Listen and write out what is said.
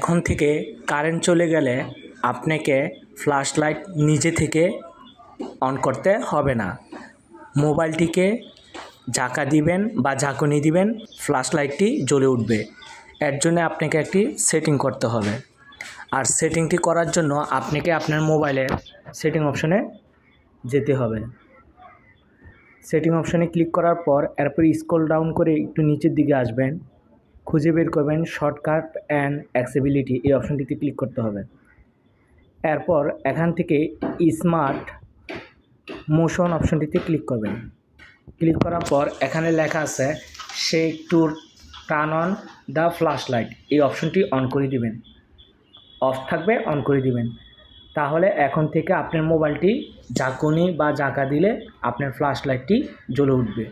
এখন থেকে কারেন্ট চলে গেলে আপনাকে ফ্ল্যাশ লাইট নিজে থেকে অন করতে হবে না। মোবাইলটিকে ঝাঁকা দিবেন বা ঝাঁকুনি দিবেন, ফ্ল্যাশ লাইটটি জ্বলে উঠবে। এর জন্য আপনাকে একটি সেটিং করতে হবে। আর সেটিংটি করার জন্য আপনাকে আপনার মোবাইলের সেটিং অপশনে যেতে হবে। সেটিং অপশনে ক্লিক করার পর এরপর স্ক্রল ডাউন করে একটু নিচের দিকে আসবেন, খুঁজে বের করবেন শর্টকাট অ্যান্ড অ্যাক্সেসিবিলিটি, এই অপশনটিতে ক্লিক করতে হবে। এরপর এখান থেকে স্মার্ট মোশন অপশনটিতে ক্লিক করবেন। ক্লিক করার পর এখানে লেখা আছে shake to turn on the flash light, এই অপশনটি অন করে দিবেন। অফ থাকবে, অন করে দিবেন। তাহলে এখন থেকে আপনার মোবাইলটি ঝাঁকুনি বা ঝাঁকা দিলে আপনার ফ্ল্যাশ লাইটটি জ্বলে উঠবে।